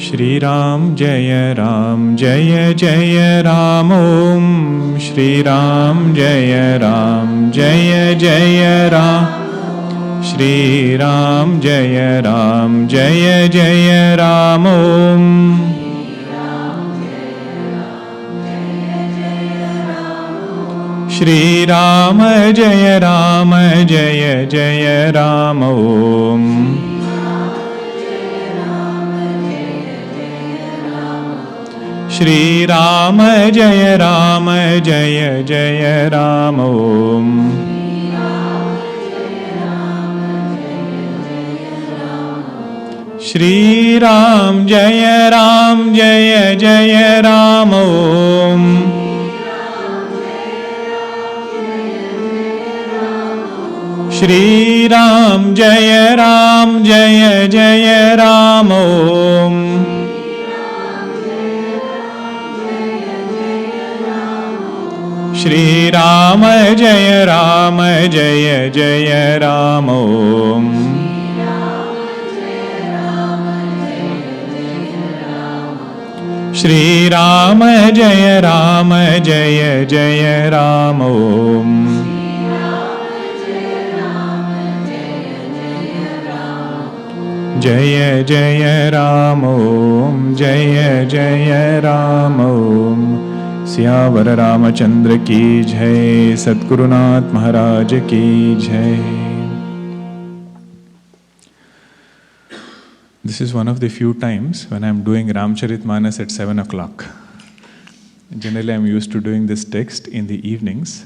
Shri Ram Jaya Ram Jaya Jaya Ram Om Shri Ram Jaya Ram Jaya Jaya Ram Shri Ram Jaya Ram Jaya Jaya Ram Om Shri Ram Jaya Ram Jaya Jaya Ram Om Shri Ram Jaya Ram Jaya Jaya Ram Om Shri Ram Jaya Ram Jaya Jaya Ram Om Shri Ram Jaya Ram Jaya Jaya Ram Om Shri Ram Jaya Ram Jaya Jaya Ram Om Shri Ram Jaya Ram Jaya Jaya Ram Om Jaya Jaya Ram Om Jaya Jaya Ram Om Siyavar Ramchandra की जय सद्गुरुनाथ महाराज की जय. This is one of the few times when I am doing Ramcharitmanas at 7 o'clock. Generally I am used to doing this text in the evenings.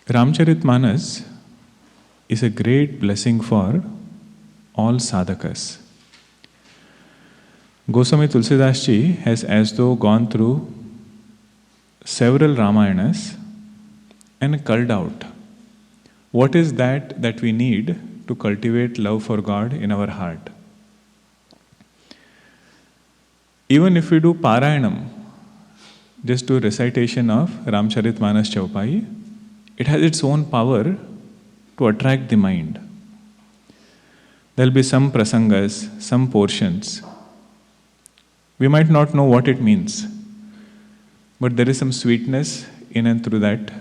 Ramcharitmanas is a great blessing for all sadhakas. Goswami Tulsidas Ji has as though gone through several Ramayanas and culled out what is that we need to cultivate love for God in our heart. Even if we do Parayanam, just do recitation of Ramcharitmanas Chaupai, it has its own power to attract the mind. There will be some prasangas, some portions. We might not know what it means, but there is some sweetness in and through that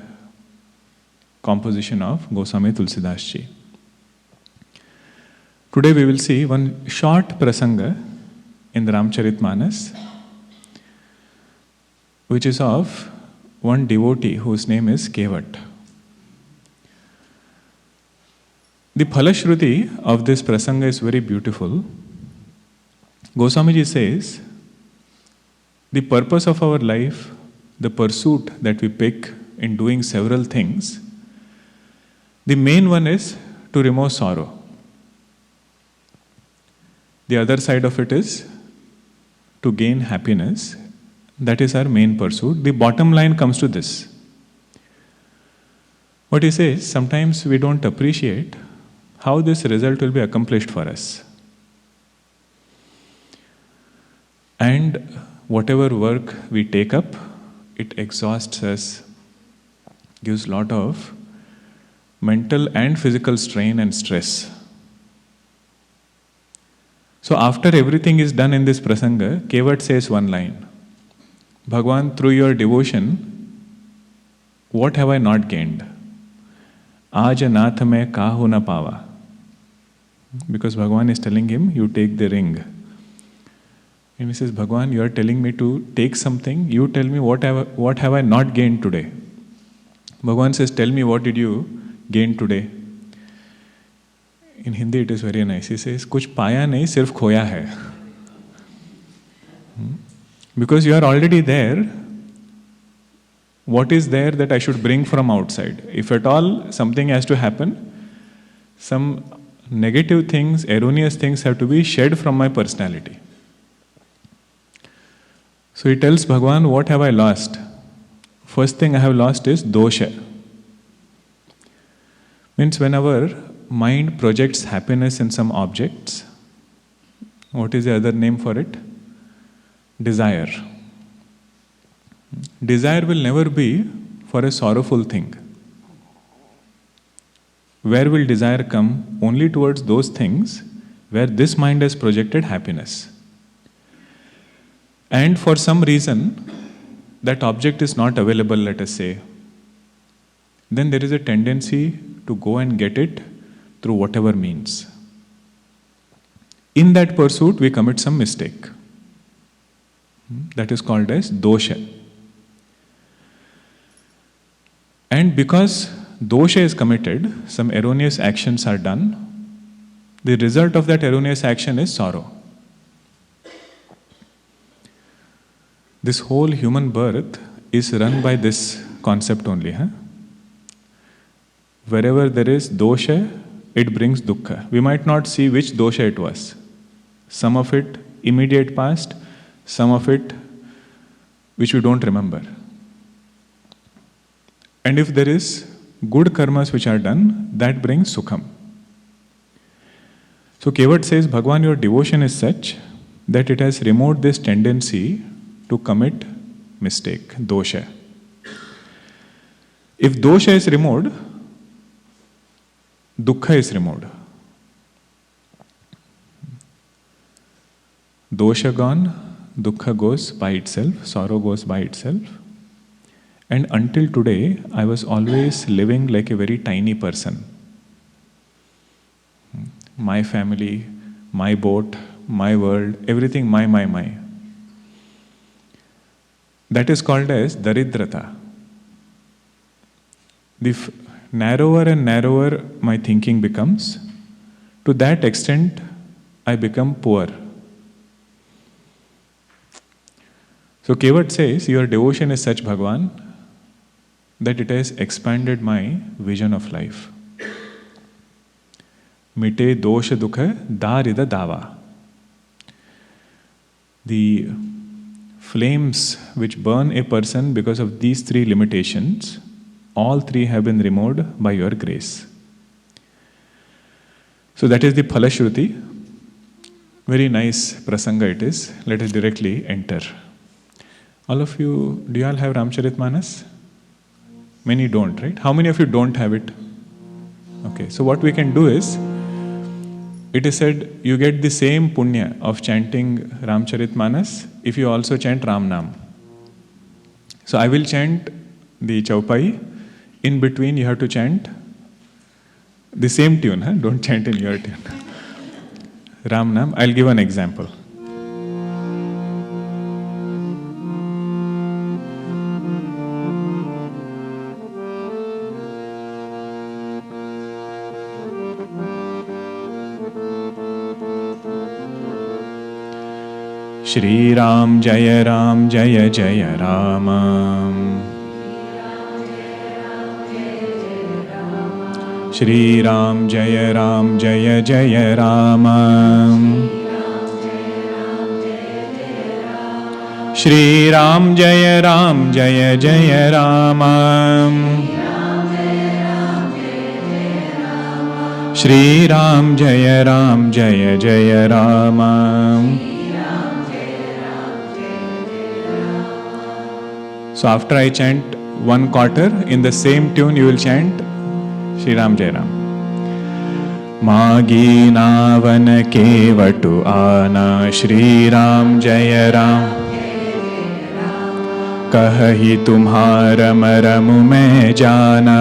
composition of Goswami Tulsidas Ji. Today we will see one short prasanga in the Ramcharitmanas, which is of one devotee whose name is Kevat. The Phalashruti of this prasanga is very beautiful. Goswami Ji says, the purpose of our life, the pursuit that we pick in doing several things, the main one is to remove sorrow. The other side of it is to gain happiness. That is our main pursuit. The bottom line comes to this. What he says, sometimes we don't appreciate how this result will be accomplished for us. And whatever work we take up, it exhausts us, gives a lot of mental and physical strain and stress. So after everything is done in this prasanga, Kevat says one line, Bhagavan, through your devotion, what have I not gained? Aaj nath mein kahu na pava. Because Bhagavan is telling him, you take the ring. And he says, Bhagavan, you are telling me to take something. You tell me what have I not gained today? Bhagavan says, tell me what did you gain today? In Hindi it is very nice. He says, kuch paya nahi, sirf khoya hai. Because you are already there. What is there that I should bring from outside? If at all something has to happen, some negative things, erroneous things have to be shed from my personality. So he tells Bhagavan, what have I lost? First thing I have lost is dosha. Means when our mind projects happiness in some objects, what is the other name for it? Desire. Desire will never be for a sorrowful thing. where will desire come? Only towards those things where this mind has projected happiness. And for some reason, that object is not available, let us say, then there is a tendency to go and get it through whatever means. In that pursuit, we commit some mistake. That is called as dosha. And because dosha is committed, some erroneous actions are done. The result of that erroneous action is sorrow. This whole human birth is run by this concept only. Wherever there is dosha, it brings dukkha. We might not see which dosha it was. Some of it immediate past, some of it which we don't remember. And if there is good karmas which are done, that brings sukham. So Kevat says, Bhagavan, your devotion is such that it has removed this tendency to commit mistake, dosha. If dosha is removed, dukkha is removed. Dosha gone, dukkha goes by itself, sorrow goes by itself. And until today, I was always living like a very tiny person. My family, my boat, my world, everything my. That is called as daridrata. The narrower and narrower my thinking becomes, to that extent I become poor. So Kevat says, your devotion is such, Bhagavan, that it has expanded my vision of life. Mite dosha dukha darida dava. The flames which burn a person because of these three limitations, all three have been removed by your grace. So that is the Phalashruti. Very nice prasanga it is. Let us directly enter. All of you, do you all have Ramcharitmanas? Many don't, right? How many of you don't have it? Okay, so what we can do is, it is said you get the same punya of chanting Ramcharitmanas if you also chant Ram Nam. So I will chant the Chaupai. In between you have to chant the same tune, don't chant in your tune. Ram Nam. I'll give an example. Shri Ram Jaya Jaya Rama. Shri Ram Jaya Jaya Rama. Shri Ram Jaya Jaya Rama. Shri Ram Jaya Jaya Rama. So after I chant one quarter, in the same tune you will chant Shri Ram Jai Ram. Magi navan kevatu ana Shri Ram Jai Ram. Kahi tumhara maramu mein jana.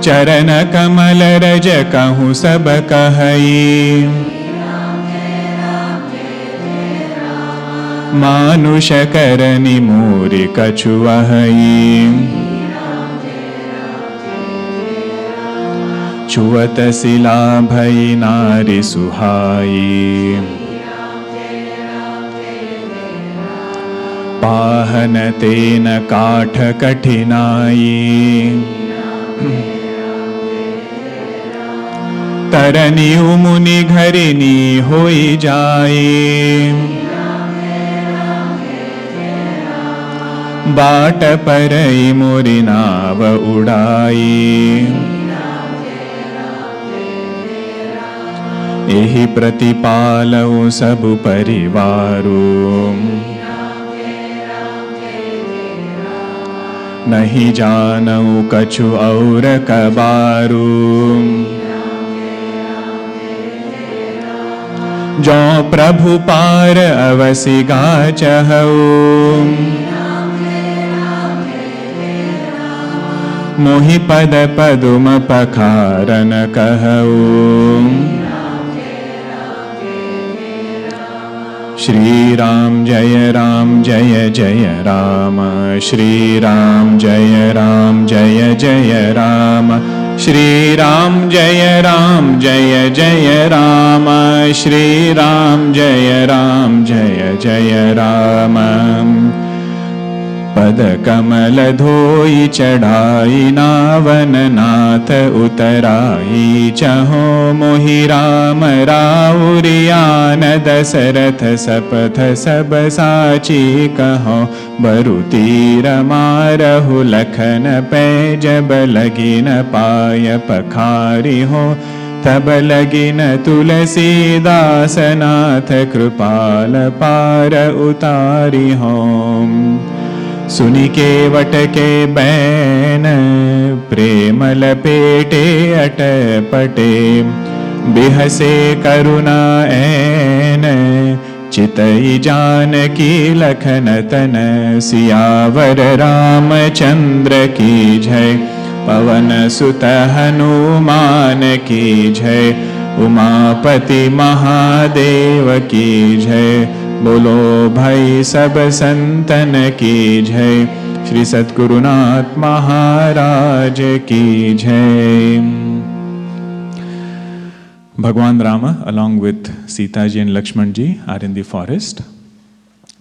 Charan kamal raj kahu sab kahai. मानुष करनी मोरी कछुआई. छुअत सिला भई नारी सुहाई. पाहन तेन काठ कठिनाई. तरनी मुनि घरिनी होई जाई. बाट परई मोरी नाव उड़ाई. एहि प्रतिपालऊ सब परिवारू. नहीं जानऊ कछु और कबारू। जो प्रभु पार अवसि गा चहऊ, मोहि पद पदुम पखारन कहऊ। श्री राम जय जय राम, श्री राम जय जय राम, श्री राम जय जय राम, श्री राम जय जय राम। पद कमल धोई चढ़ाई नावन नाथ उतराई, चहो मोहि राम राउरियान दशरथ सपथ सब साची कहो। बरु तीर मारहु लखन पै, जब लगिन पाय पखारी हो। तब लगिन तुलसीदास नाथ, कृपाल पार उतारी हो। सुनि केवट के बैन, प्रेम लपेटे अटपटे। बिहसे करुणा ऐन, चितई जानकी लखन तन। सियावर रामचंद्र की जय, पवन सुत हनुमान की जय। उमापति महादेव की जय, बोलो भाई सब संतन की जय। श्री सद्गुरुनाथ महाराज की जय। Bhagavan Rama along with SitaJi and Lakshmanji are in the forest.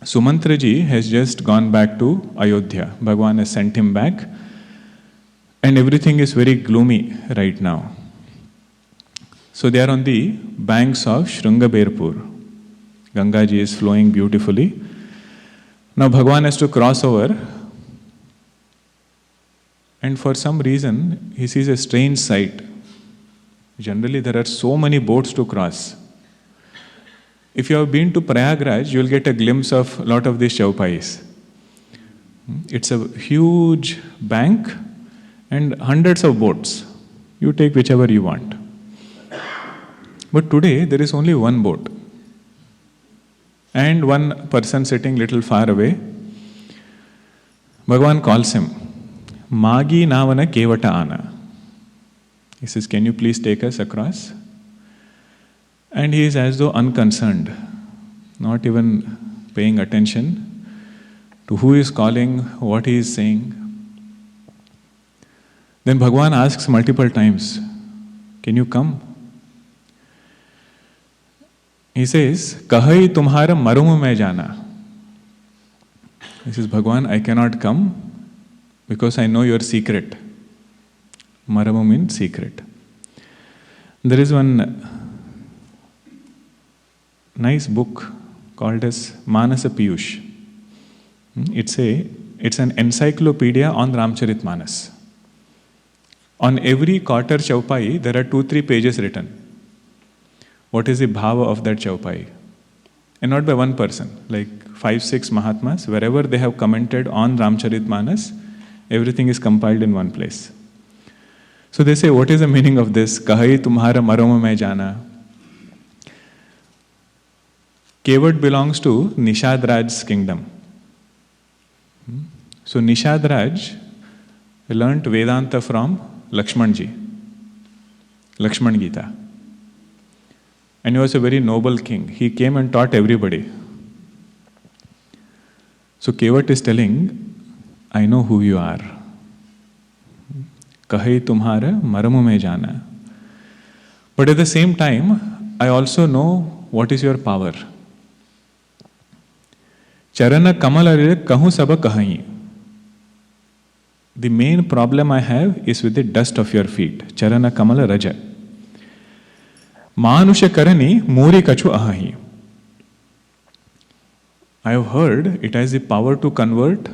Sumantraji has just gone back to Ayodhya. Bhagavan has sent him back and everything is very gloomy right now. So they are on the banks of Shrungaberpur. GangaJi is flowing beautifully. Now Bhagavan has to cross over, and for some reason he sees a strange sight. Generally there are so many boats to cross. If you have been to Prayagraj, you will get a glimpse of a lot of these chaupais. It's a huge bank and hundreds of boats. You take whichever you want. But today there is only one boat. And one person sitting little far away. Bhagavan calls him, Magi navana kevata ana. He says, can you please take us across? And he is as though unconcerned, not even paying attention to who is calling, what he is saying. Then Bhagavan asks multiple times, can you come? He says, Kahai tumhara marum mein jana. He says, Bhagavan, I cannot come because I know your secret. Maramu means secret. There is one nice book called as Manasa Piyush. It's an encyclopedia on Ramcharitmanas. On every quarter chaupai, there are 2-3 pages written. What is the bhava of that chaupai? And not by one person, like 5-6 Mahatmas, wherever they have commented on Ramcharitmanas, everything is compiled in one place. So they say, what is the meaning of this? Kahai tumhara maram mein jana. Kevat belongs to Nishadraj's kingdom. So Nishadraj learnt Vedanta from Lakshmanji, Lakshman Gita. And he was a very noble king. He came and taught everybody. So Kevat is telling, I know who you are. Kahai tumhara maramu mein jana. But at the same time, I also know what is your power. Charana kamalare kahu saba kahai. The main problem I have is with the dust of your feet. Charana kamala raja. Manusha karani muri kachu ahahi. I have heard it has the power to convert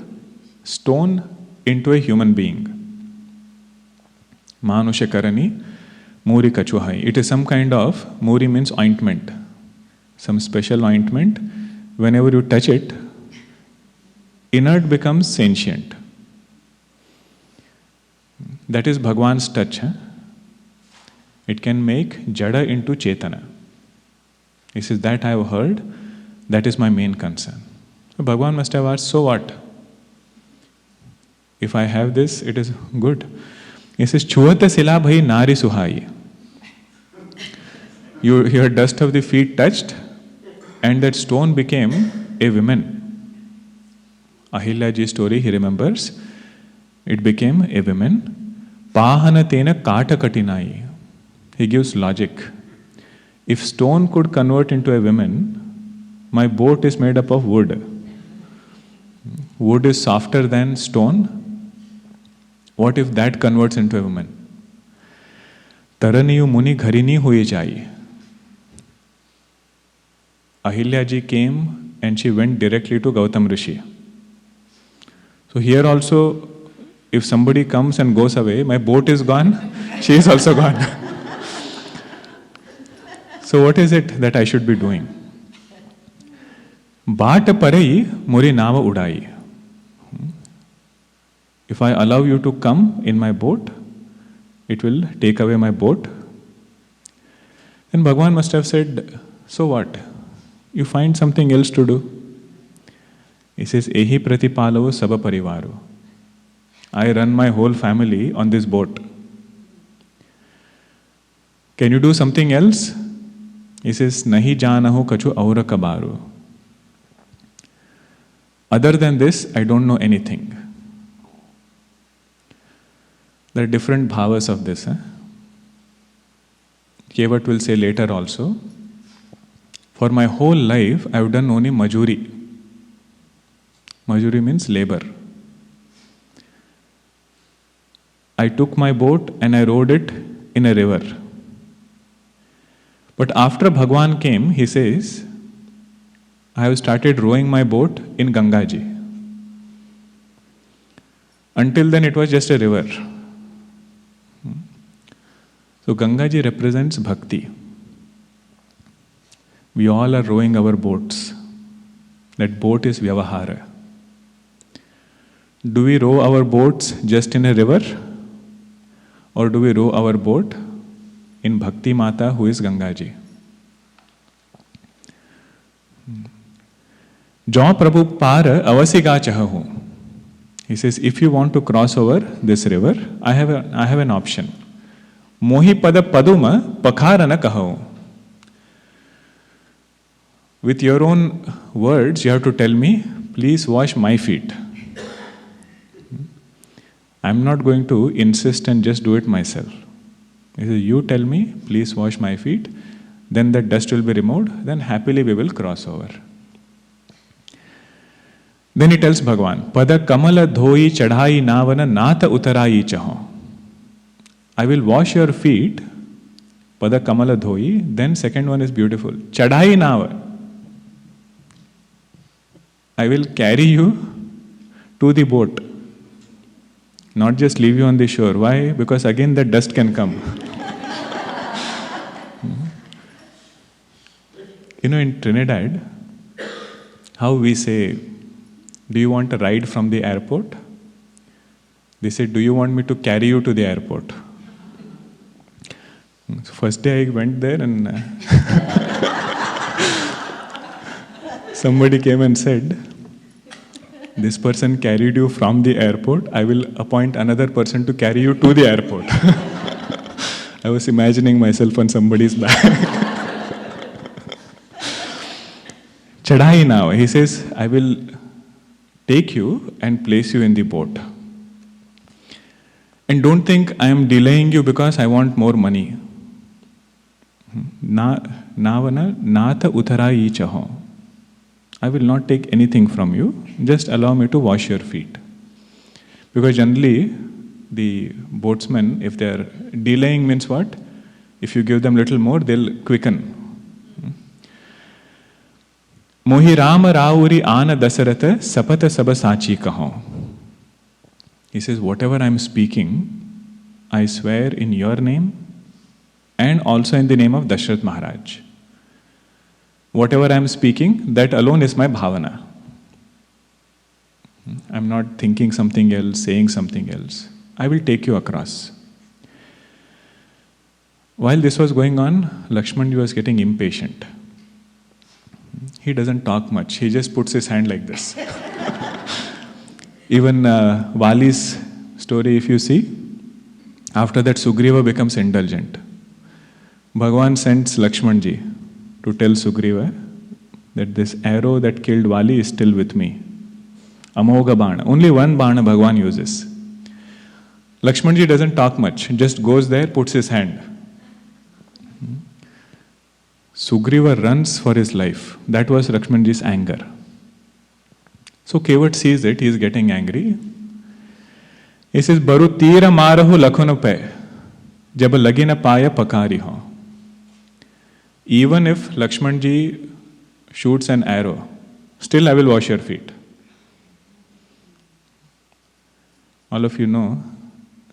stone into a human being. Manusha karani muri kachu ahahi. It is some kind of, muri means ointment. Some special ointment. Whenever you touch it, inert becomes sentient. That is Bhagwan's touch. It can make Jada into Chetana. He says, that I have heard, that is my main concern. So Bhagwan must have asked, so what? If I have this, it is good. He says, Chuata sila bhai nari suhai. Your dust of the feet touched, and that stone became a woman. AhilyaJi story, he remembers. It became a woman. Pahana tena kata katinai. He gives logic. If stone could convert into a woman, my boat is made up of wood. Wood is softer than stone. What if that converts into a woman? Taraniyu muni gharini hoye jai. AhilyaJi came and she went directly to Gautam Rishi. So here also, if somebody comes and goes away, my boat is gone, she is also gone. So what is it that I should be doing? Baat parai muri nava udai. If I allow you to come in my boat, it will take away my boat. Then Bhagavan must have said, so what? You find something else to do. He says, Ehi pratipalavo saba parivaru. I run my whole family on this boat. Can you do something else? He says, Nahi janahu kachu aura kabaru. Other than this, I don't know anything. There are different bhavas of this. Kevat will say later also, for my whole life, I have done only majuri. Majuri means labor. I took my boat and I rowed it in a river. But after Bhagwan came, he says, I have started rowing my boat in GangaJi. Until then, it was just a river. So GangaJi represents bhakti. We all are rowing our boats. That boat is vyavahara. Do we row our boats just in a river? Or do we row our boat in Bhakti Mata, who is GangaJi? Jo Prabhu Para Avasiga Chahahu. He says, if you want to cross over this river, I have an option. Mohi pada paduma pakharana kahahu. With your own words, you have to tell me, please wash my feet. I'm not going to insist and just do it myself. He says, you tell me, please wash my feet, then the dust will be removed, then happily we will cross over. Then he tells Bhagavan, Pada kamala dhoi chadhai navana nata utarai chaho. I will wash your feet, Pada kamala dhoi, then second one is beautiful. Chadhai nava. I will carry you to the boat. Not just leave you on the shore. Why? Because again the dust can come. In Trinidad, how we say, do you want a ride from the airport? They said, do you want me to carry you to the airport? So first day I went there and somebody came and said, this person carried you from the airport, I will appoint another person to carry you to the airport. I was imagining myself on somebody's back. Chadhai now, he says, I will take you and place you in the boat. And don't think I am delaying you because I want more money. Navana natha utarai chaho. I will not take anything from you, just allow me to wash your feet. Because generally, the boatsmen, if they are delaying means what? If you give them little more, they'll quicken. Mohi Rama Rauri Ana Dasarata Sapata Saba Sachi Kaho. He says, whatever I am speaking, I swear in your name and also in the name of Dashrath Maharaj. Whatever I am speaking, that alone is my bhavana. I am not thinking something else, saying something else. I will take you across. While this was going on, Lakshmanji was getting impatient. He doesn't talk much, he just puts his hand like this. Even Vali's story, if you see, after that Sugriva becomes indulgent. Bhagavan sends Lakshmanji to tell Sugriva that this arrow that killed Vali is still with me. Amoga Bana. Only one Bana Bhagavan uses. Lakshmanji doesn't talk much, just goes there, puts his hand. Sugriva runs for his life. That was Lakshmanji's anger. So Kevat sees it, he is getting angry. He says, Baru tira marahu lakhun pe, jab lagina paya pakari ho. Even if Lakshmanji shoots an arrow, still I will wash your feet. All of you know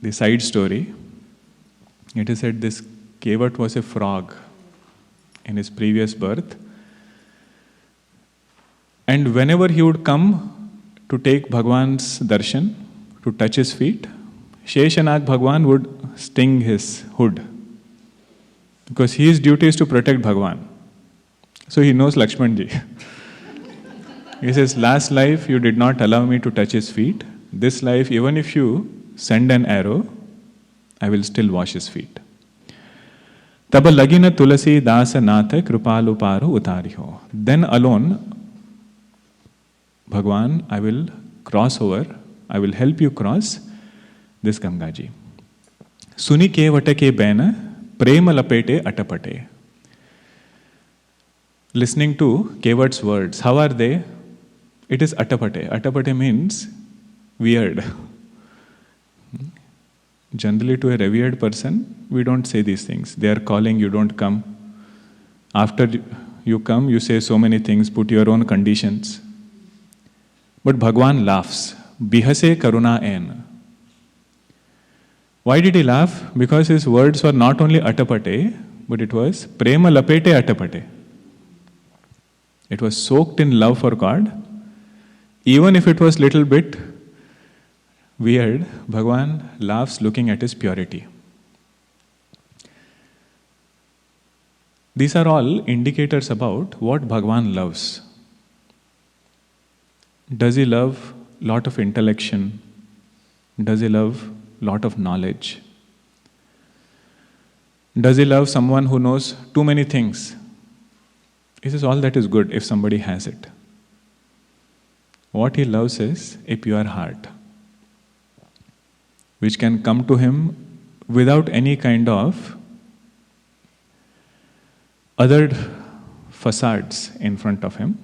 the side story. It is said this Kevat was a frog in his previous birth. And whenever he would come to take Bhagwan's darshan, to touch his feet, Sheshanag Bhagwan would sting his hood. Because his duty is to protect Bhagwan. So he knows Lakshmanji. He says, last life you did not allow me to touch his feet. This life, even if you send an arrow, I will still wash his feet. Taba lagina tulasi dasa natha kripalu paru utariho. Then alone, Bhagwan, I will cross over, I will help you cross this GangaJi. Suni Kevata ke bena, prema lapete atapate. Listening to Kevat's words, how are they? It is atapate. Atapate means weird. Generally, to a revered person, we don't say these things. They are calling, you don't come. After you come, you say so many things, put your own conditions. But Bhagwan laughs. Bihase karuna en. Why did he laugh? Because his words were not only atapate, but it was prema lapete atapate. It was soaked in love for God. Even if it was little bit weird, Bhagwan laughs looking at his purity. These are all indicators about what Bhagwan loves. Does he love lot of intellection? Does he love lot of knowledge? Does he love someone who knows too many things? He says all that is good if somebody has it. What he loves is a pure heart, which can come to him without any kind of other facades in front of him.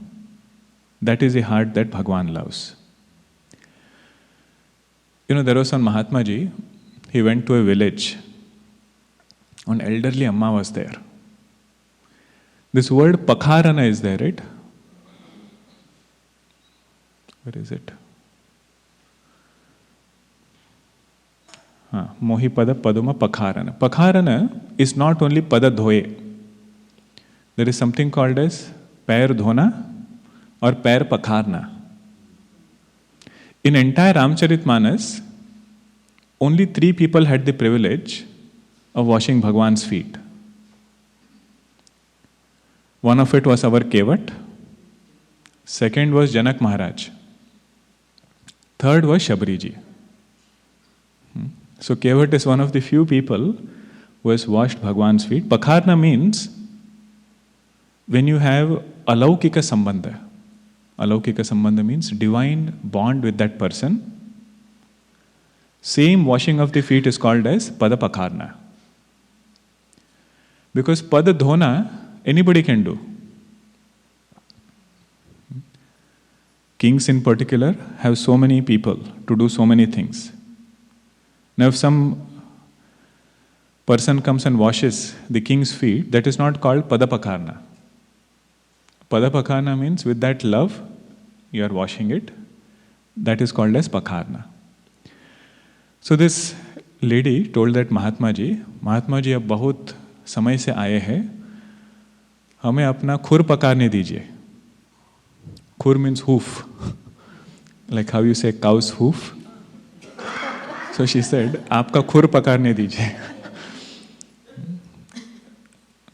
That is a heart that Bhagwan loves. You know, there was one Mahatma Ji, he went to a village. An elderly Amma was there. This word pakharana is there, right? Where is it? Mohi pada paduma pakharana. Pakharana is not only pada dhoye. There is something called as pair dhona or pair pakharna. In entire Ramcharitmanas, only 3 people had the privilege of washing Bhagwan's feet. One of it was our Kevat. Second was Janak Maharaj. Third was Shabariji. So Kevat is one of the few people who has washed Bhagwan's feet. Pakharna means when you have alaukika sambandha. Alaukika sambandha means divine bond with that person. Same washing of the feet is called as pada pakharna. Because pada dhona, anybody can do. Kings in particular have so many people to do so many things. Now if some person comes and washes the king's feet, that is not called pada pakharna. Pada pakharna means with that love, you are washing it. That is called as pakharna. So this lady told that Mahatma Ji अब बहुत समय से आए हैं, हमें अपना खुर पकारने दीजिए. Khur means hoof, like how you say cow's hoof. So she said, आपका खुर पकारने दीजिए.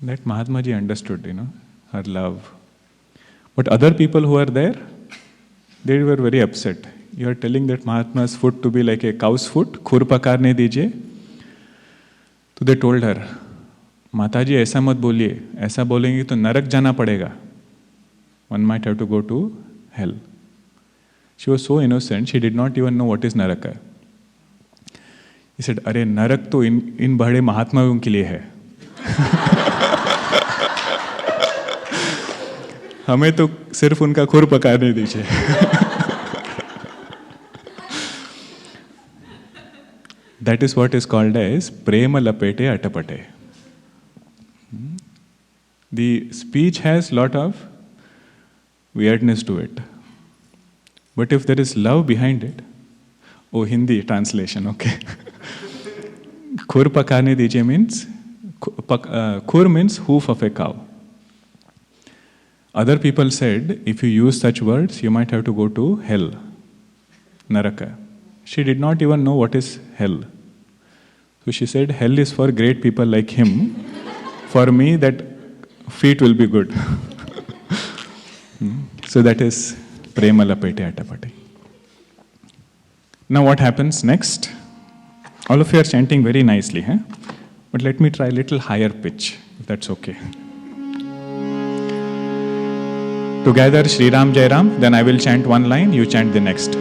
That Mahatma Ji understood, her love. But other people who are there, they were very upset. You are telling that Mahatma's foot to be like a cow's foot, खुर पकारने दीजिए. So they told her, माताजी ऐसा मत बोलिए, ऐसा बोलेंगे तो नरक जाना पड़ेगा. One might have to go to hell. She was so innocent, she did not even know what is naraka. He said, अरे नरक तो इन बड़े महात्माओं के लिए है. हमें तो सिर्फ उनका खुर पकाने दीजिए. That is what is called as prema lapete atapate. The speech has lot of weirdness to it. But if there is love behind it, oh, Hindi translation, okay. Khur pakane dijiye means, khur means hoof of a cow. Other people said, if you use such words, you might have to go to hell, naraka. She did not even know what is hell. So she said, hell is for great people like him. For me, that feet will be good. So that is prema lapete atapate. Now what happens next? All of you are chanting very nicely, huh? But let me try a little higher pitch, if that's okay. Together, Shri Ram Jai Ram, then I will chant one line, you chant the next.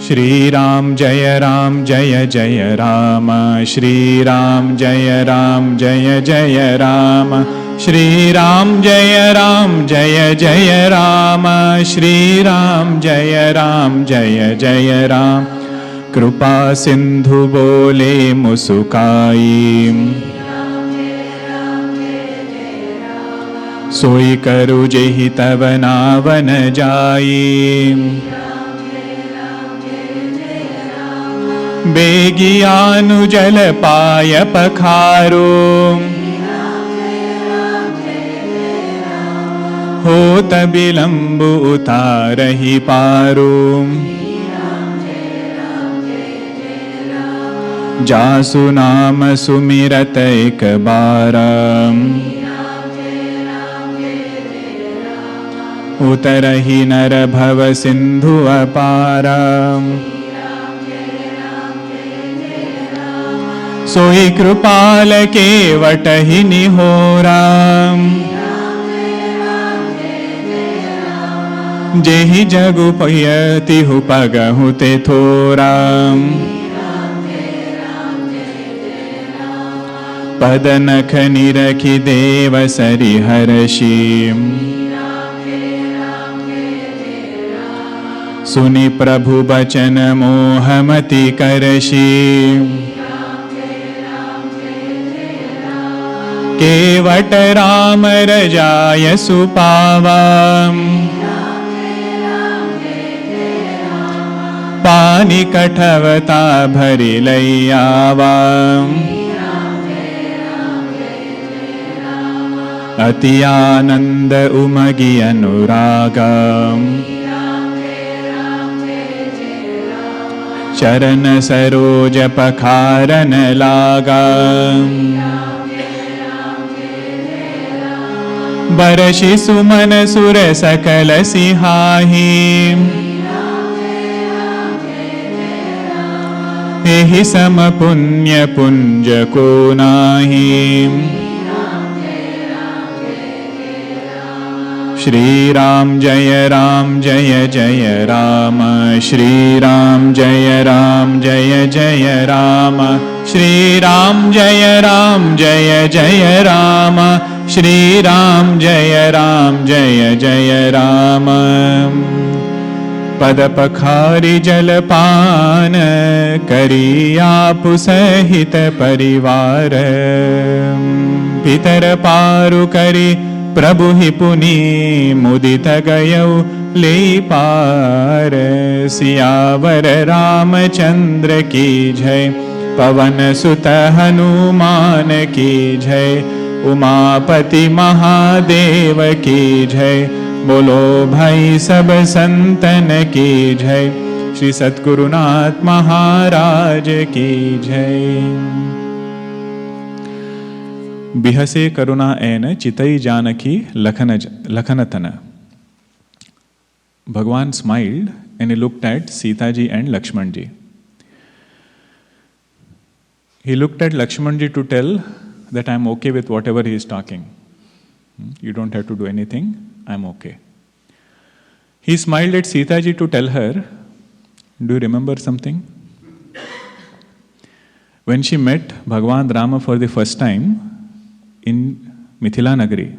Shri Ram Jaya Ram Jaya Jaya Rama, Shri Ram Jaya Ram Jaya Jaya Rama, Shri Ram Jaya Ram Jaya Jaya Rama, Shri Ram Jaya Ram Jaya Jaya Ram. Krupa Sindhu bole musukai, सोई करु जेहि तव नावन जाई, बेगियानु जल पाय पखारो, होत बिलंब उतारहि पारो, जासु नाम सुमिरत एक बारा, उतरहि नर भव सिंधु अपारा, सोई कृपाल केवट ही निहोरा, जेहि जगु पयतिहु पगहु ते थोरा, पद नख निरखि देव सरि हर्षि, सुनि प्रभु बचन मोहमति करषि, केवट राम रजाय सुपावा, पानी कठवता भरि लैयावा, अति आनंद उमगी अनुरागा, चरण सरोज पखारन लागा, बरषि सुमन सुर सकल सिहाही, एहि सम पुण्य पुंज को नाही, श्री राम जय जय राम, श्री राम जय जय राम, श्री राम जय जय राम, श्री राम जय जय राम. पद पखारी जलपान करी आपु सहित परिवार, पितर पारु करी प्रभु ही पुनि मुदित गयौ ले पार. सियावर रामचंद्र की जय, पवन सुत हनुमान की जय, उमापति महादेव की जय, बोलो भाई सब संतन की जय. Shri Satgurunath Maharaj ki jai. Bihase karuna aina chitai janaki lakhanatana. Bhagavan smiled and he looked at SitaJi and Lakshmanji. He looked at Lakshmanji to tell that I am okay with whatever he is talking. You don't have to do anything, I am okay. He smiled at SitaJi to tell her, do you remember something? When she met Bhagavan Rama for the first time in Mithila Nagari,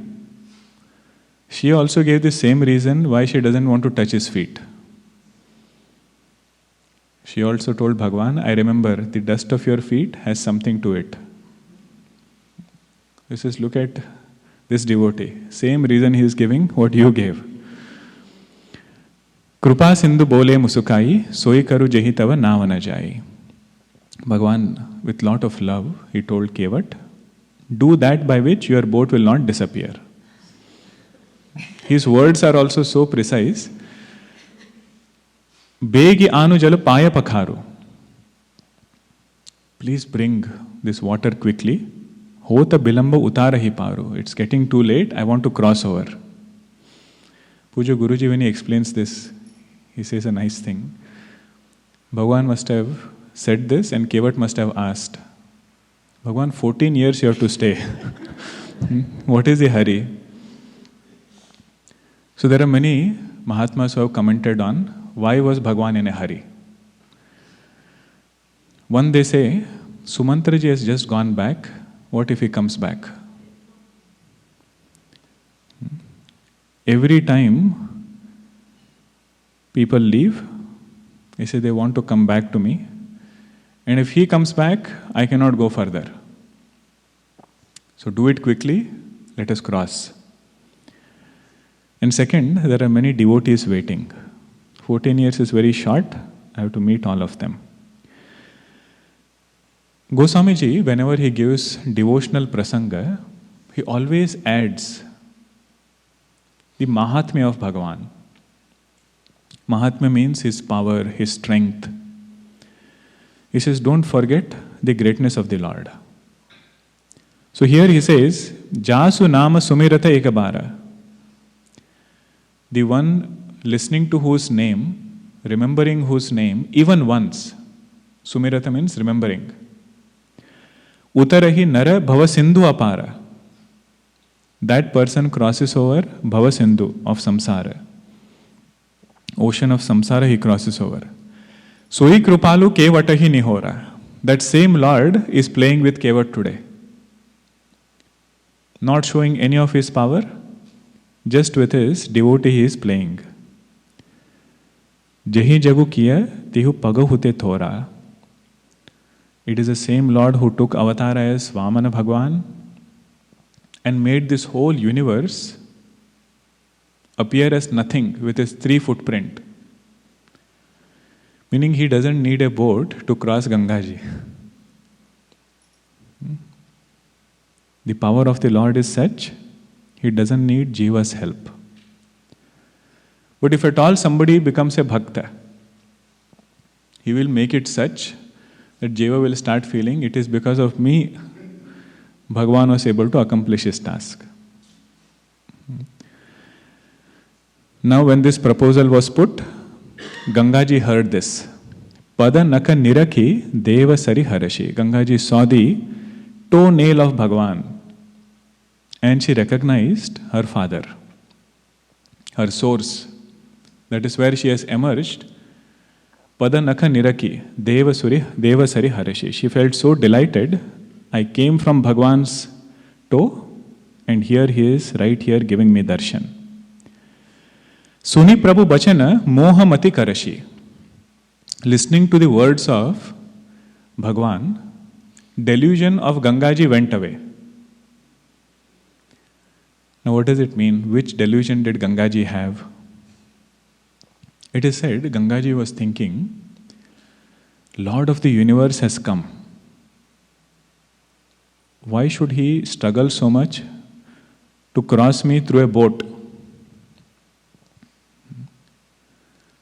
she also gave the same reason why she doesn't want to touch his feet. She also told Bhagavan, I remember the dust of your feet has something to it. He says, look at this devotee. Same reason he is giving what you gave. Krupa Sindhu bole musukai, soi karu jehi tava navana jai. Bhagavan, with lot of love, he told Kevat, do that by which your boat will not disappear. His words are also so precise. Begi anu jala paya pakharu. Please bring this water quickly. Hota bilamba utarahi paru. It's getting too late. I want to cross over. Puja Guruji, when he explains this, he says a nice thing. Bhagavan must have said this and Kevat must have asked, Bhagavan, 14 years you have to stay. What is the hurry? So there are many Mahatmas who have commented on why was Bhagavan in a hurry. One, they say, Sumantraji has just gone back. What if he comes back? Every time people leave, they say they want to come back to me. And if he comes back, I cannot go further. So do it quickly, let us cross. And second, there are many devotees waiting. 14 years is very short, I have to meet all of them. Goswamiji, whenever he gives devotional prasanga, he always adds the Mahatmya of Bhagavan. Mahatmya means his power, his strength. He says, don't forget the greatness of the Lord. So here he says, Jasu nama sumirata ekabara. The one listening to whose name, remembering whose name, even once. Sumirata means remembering. Utarahi nara bhava sindhu apara. That person crosses over bhava sindhu of samsara. Ocean of samsara he crosses over. Soi krupalu kevatahi nihora. That same Lord is playing with Kevat today. Not showing any of his power, just with his devotee he is playing. Jehi jagu kiya tehu pagahute thora. It is the same Lord who took avatar as Vamana Bhagavan and made this whole universe appear as nothing with his 3 footprint. Meaning he doesn't need a boat to cross GangaJi. The power of the Lord is such, he doesn't need Jiva's help. But if at all somebody becomes a bhakta, he will make it such that Jiva will start feeling it is because of me Bhagavan was able to accomplish his task. Now when this proposal was put, GangaJi heard this. Pada naka niraki deva sari harashi. GangaJi saw the toenail of Bhagavan and she recognized her father, her source. That is where she has emerged. Pada naka niraki deva sari harashi. She felt so delighted. I came from Bhagavan's toe and here he is right here giving me darshan. Suni Prabhu Bachana Mohamati Karashi. Listening to the words of Bhagavan, delusion of GangaJi went away. Now what does it mean? Which delusion did GangaJi have? It is said GangaJi was thinking, Lord of the universe has come. Why should he struggle so much to cross me through a boat?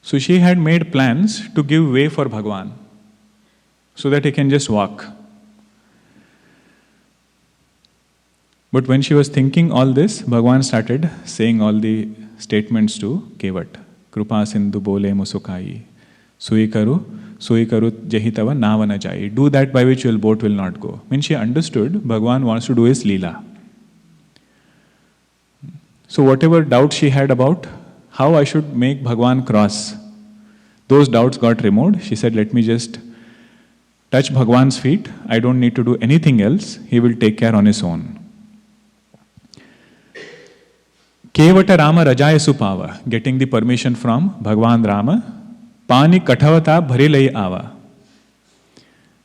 So she had made plans to give way for Bhagavan so that he can just walk. But when she was thinking all this, Bhagavan started saying all the statements to Kevat. Krupa Sindhu Bole Musukai. Suikaru Jahitava Navana Jai. Do that by which your boat will not go. When she understood, Bhagavan wants to do his Leela. So whatever doubts she had about how I should make Bhagavan cross, those doubts got removed. She said, let me just touch Bhagavan's feet. I don't need to do anything else. He will take care on his own. Kevat Rama Rajaya Supava, getting the permission from Bhagavan Rama. Pani Kathavata Bharilai Ava.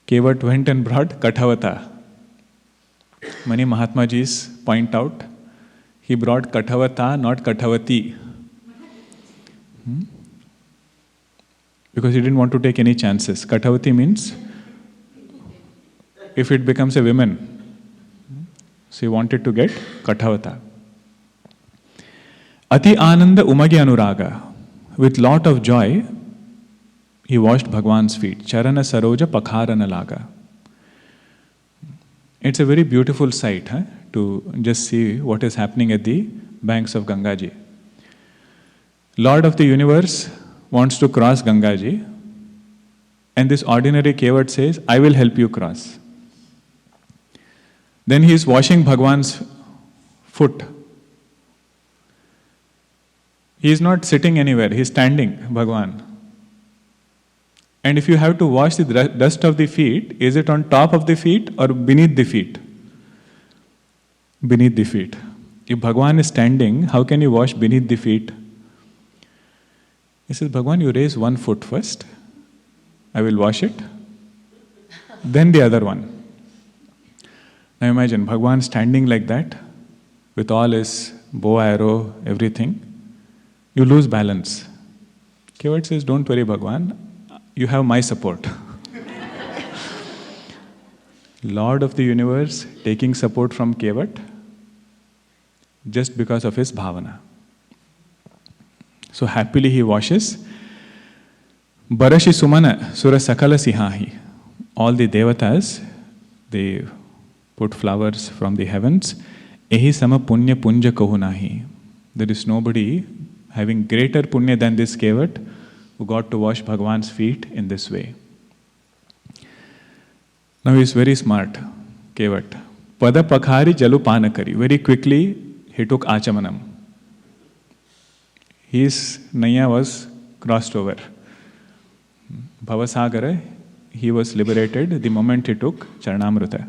Kevat went and brought Kathavata. Many Mahatmajis point out, he brought Kathavata, not Kathavati. Because he didn't want to take any chances. Kathavati means if it becomes a woman. So he wanted to get Kathavata. Ati Ananda Umagi Anuraga. With lot of joy, he washed Bhagavan's feet. Charana Saroja Pakharana Laga. It's a very beautiful sight to just see what is happening at the banks of GangaJi. Lord of the universe wants to cross GangaJi, and this ordinary Kevat says, I will help you cross. Then he is washing Bhagavan's foot. He is not sitting anywhere, he is standing, Bhagavan. And if you have to wash the dust of the feet, is it on top of the feet or beneath the feet? Beneath the feet. If Bhagavan is standing, how can you wash beneath the feet? He says, Bhagavan, you raise one foot first. I will wash it. Then the other one. Now imagine, Bhagavan standing like that, with all his bow, arrow, everything. You lose balance. Kevat says, don't worry, Bhagavan. You have my support. Lord of the universe taking support from Kevat just because of his bhavana. So happily he washes. Barashi Sumana Sura Sakala Sihahi. All the devatas, they put flowers from the heavens. Ehi sama punya punja kahunahi. There is nobody having greater punya than this Kevat who got to wash Bhagavan's feet in this way. Now he is very smart, Kevat. Pada pakhari jalu panakari. Very quickly he took achamanam. His naya was crossed over. Bhavasagara, he was liberated the moment he took Charanamrita.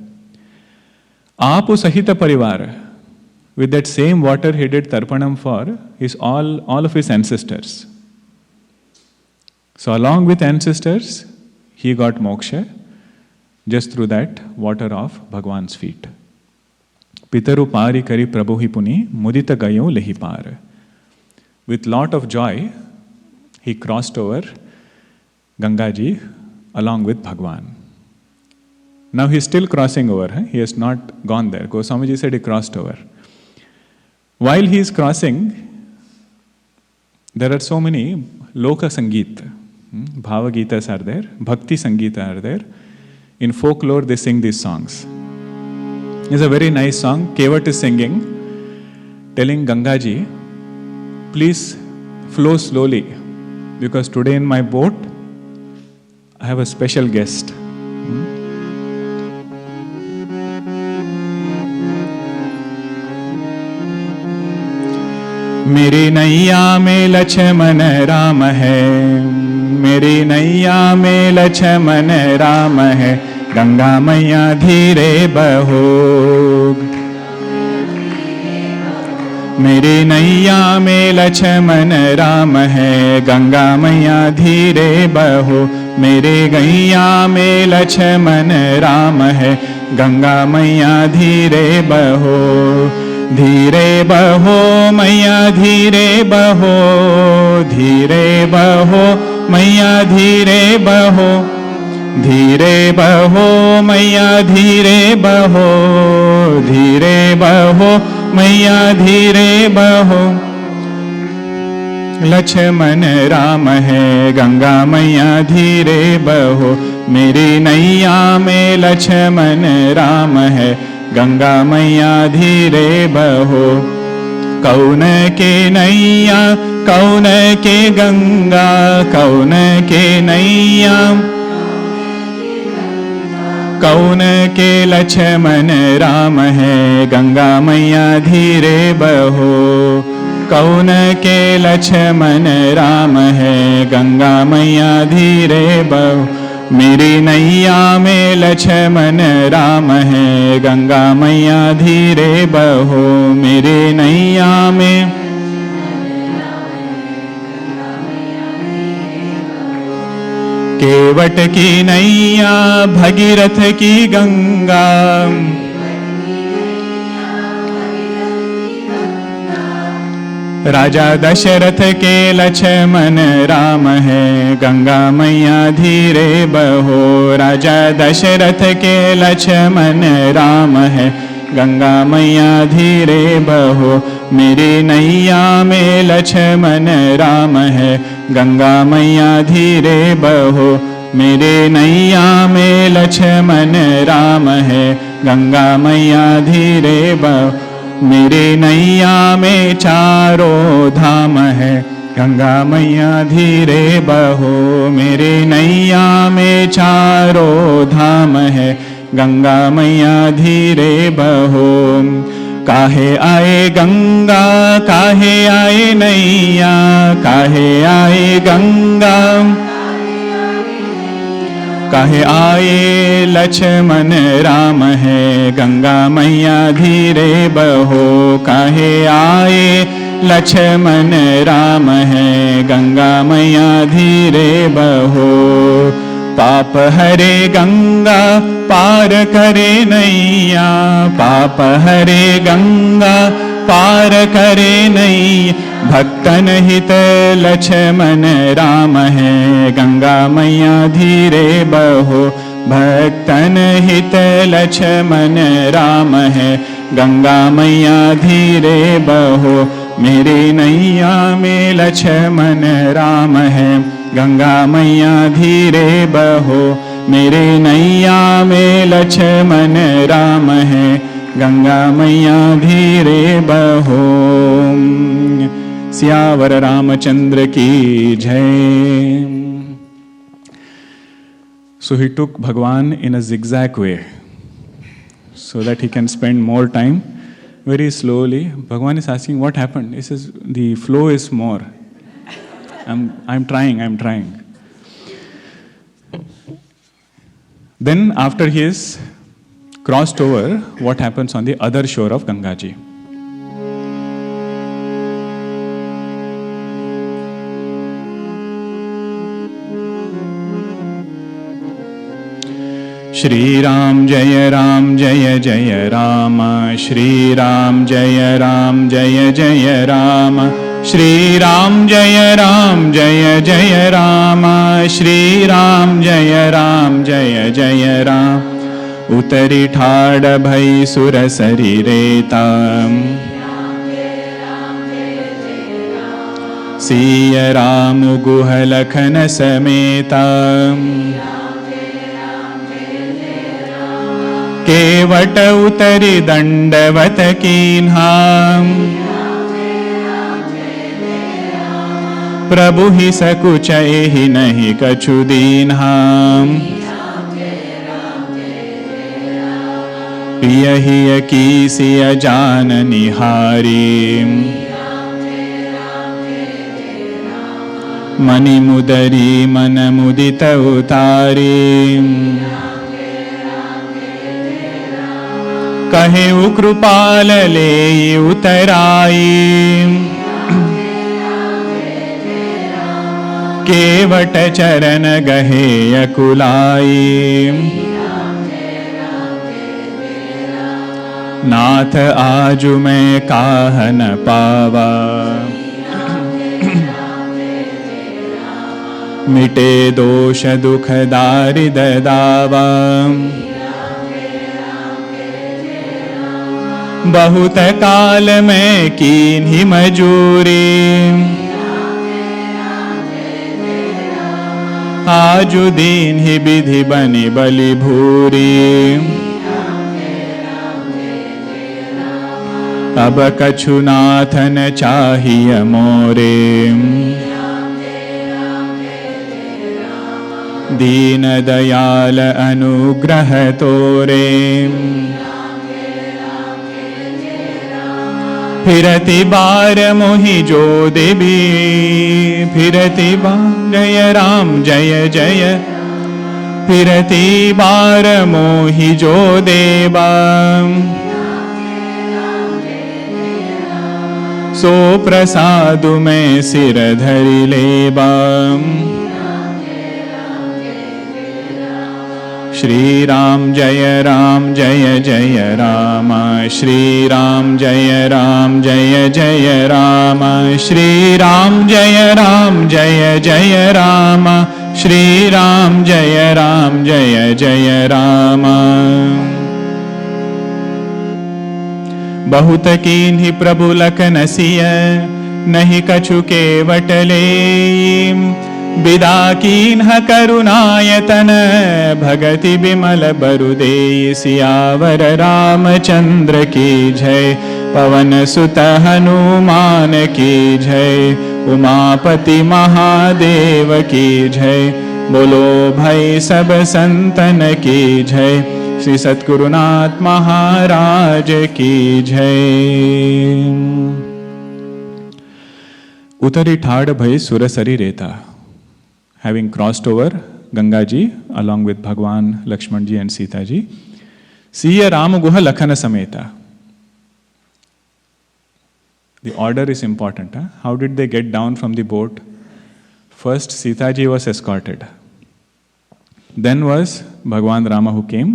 Apu Sahita Parivara. With that same water he did Tarpanam for all of his ancestors. So along with ancestors, he got moksha just through that water of Bhagavan's feet. Pitaru pari kari prabhu hipuni mudita gayo lehi par. With lot of joy, he crossed over GangaJi along with Bhagavan. Now he is still crossing over. He has not gone there. Goswamiji said he crossed over. While he is crossing, there are so many Loka Sangeet. Bhava Gitas are there, Bhakti Sangeeta are there. In folklore, they sing these songs. It's a very nice song. Kevat is singing, telling GangaJi, please flow slowly, because today in my boat, I have a special guest. मेरी नैया में लक्ष्मण राम है, मेरी नैया में लक्ष्मण राम है, गंगा मैया धीरे बहो। मेरी नैया में लक्ष्मण राम है, गंगा मैया धीरे बहो। मेरे गैया में लक्ष्मण राम है, गंगा मैया धीरे बहो। धीरे बहो मैया धीरे बहो, धीरे बहो मैया धीरे बहो। धीरे बहो मैया धीरे बहो, धीरे बहो मैया धीरे बहो। लक्ष्मण राम है, गंगा मैया धीरे बहो, मेरी नैया में लक्ष्मण राम है, गंगा मैया धीरे बहो। कौन के नैया कौन के गंगा, कौन के नैया कौन के लक्ष्मण राम है, गंगा मैया धीरे बहो। कौन के लक्ष्मण राम है, गंगा मैया धीरे बहो, मेरी नैया में लक्ष्मण राम है, गंगा मैया धीरे बहो, मेरी नैया में। केवट की नैया भगीरथ की गंगा, राजा दशरथ के लक्ष्मण राम है, गंगा मैया धीरे बहो। राजा दशरथ के लक्ष्मण राम है, गंगा मैया धीरे बहो, मेरी नैया में लक्ष्मण राम है, गंगा मैया धीरे बहो, मेरे नैया में लक्ष्मण राम है, गंगा मैया धीरे बहो, मेरे नैया में चारों धाम है, गंगा मैया धीरे बहो, मेरे नैया में चारों धाम है, गंगा मैया धीरे बहो। काहे आए गंगा काहे आए नैया, काहे आए गंगा काहे आए लक्ष्मण राम है, गंगा मैया धीरे बहो। काहे आए लक्ष्मण राम है, गंगा मैया धीरे बहो। पाप हरे गंगा पार करे नैया, पाप हरे गंगा पार करे नैया, भक्तन हित लक्ष्मण राम है, गंगा मैया धीरे बहो। भक्तन हित लक्ष्मण राम है, गंगा मैया धीरे बहो, मेरी नैया में लक्ष्मण राम है, गंगा मैया धीरे बहो, मेरे नैया में लक्ष्मण राम है, गंगा मैया धीरे बहो। सियावर रामचंद्र की जय। So he took Bhagavan in a zigzag way so that he can spend more time. Very slowly, Bhagavan is asking what happened. He says the flow is more. I'm trying. Then after he is crossed over, what happens on the other shore of GangaJi? Shri Ram Jaya Ram Jaya Jaya Rama, Shri Ram Jaya Ram Jaya Jaya Rama, Shri Ram Jaya Ram Jaya Jaya Rama, Shri Ram Jaya Ram Jaya Jaya Ram. Utari ठाड़ भई सुर शरीरेता, सिय राम गुह लखन समेता, केवट उतरी दंडवत कीन्हा, प्रभु ही सकुच ही नहीं कछु दीन्हा, प्रिय ही की सिय जान निहारी, मनि मुदरी मन मुदित उतारी, कहे कृपाल ले उतराई, केवट चरण गहे अकुलाई, नाथ आजु मैं काह न पावा, मिटे दोष दुख दारिद दावा, बहुत काल में कीन्ही मजूरी, आजु दीन ही विधि बनि बलि भूरी। अब कछु नाथन चाहिए मोरे। दीन दयाल अनुग्रह तोरे। फिरति बार मोहि जो देवी। फिरति बार जय राम जय जय। फिरति बार मोहि जो देवा। सो प्रसादु में सिर धरि लेबा। श्री राम जय जय राम। श्री राम जय जय राम। श्री राम जय जय राम। श्री राम जय जय राम। बहुत कीन्हि प्रभु लखन सिय। नहीं कछु केवट लेई। विदा कीन्ह करुणायतन। भगति बिमल बरु देई। सियावर रामचंद्र की जय। पवन सुत हनुमान की जय। उमापति महादेव की जय। बोलो भाई सब संतन की जय। श्री सद्गुरुनाथ महाराज की जय। उतरी ठाड़ भई सुरसरी रेता. Having crossed over GangaJi along with Bhagavan, Lakshmanji and SitaJi, Siya Ram Guha Lakhana Sameta. The order is important. Huh? How did they get down from the boat? First, SitaJi was escorted. Then was Bhagavan Rama who came.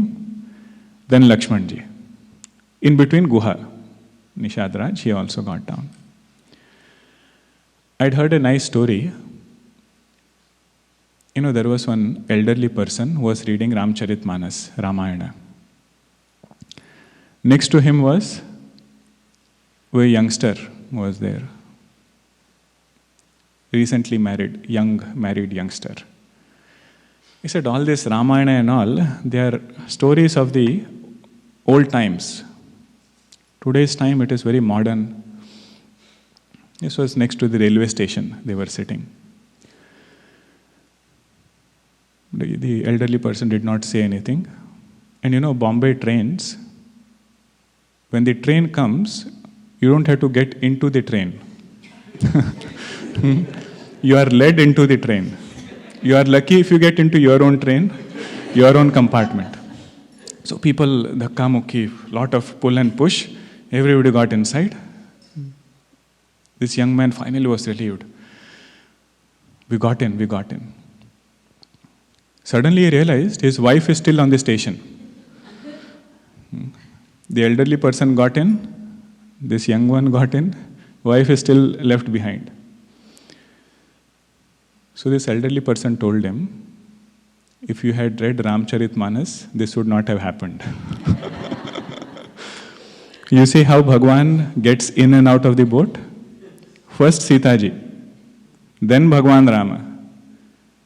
Then Lakshmanji. In between Guha, Nishadraj, he also got down. I'd heard a nice story. You know, there was one elderly person who was reading Ramcharitmanas, Ramayana. Next to him was a youngster who was there. Recently married, young married youngster. He said, all this Ramayana and all, they are stories of the old times. Today's time, it is very modern. This was next to the railway station they were sitting. The elderly person did not say anything. And you know, Bombay trains, when the train comes, you don't have to get into the train. You are led into the train. You are lucky if you get into your own train, your own compartment. So people, dhakka mukki, lot of pull and push, everybody got inside. This young man finally was relieved. We got in. Suddenly he realized his wife is still on the station. The elderly person got in, this young one got in, wife is still left behind. So this elderly person told him, if you had read Ramcharitmanas, this would not have happened. You see how Bhagavan gets in and out of the boat? First SitaJi, then Bhagavan Rama,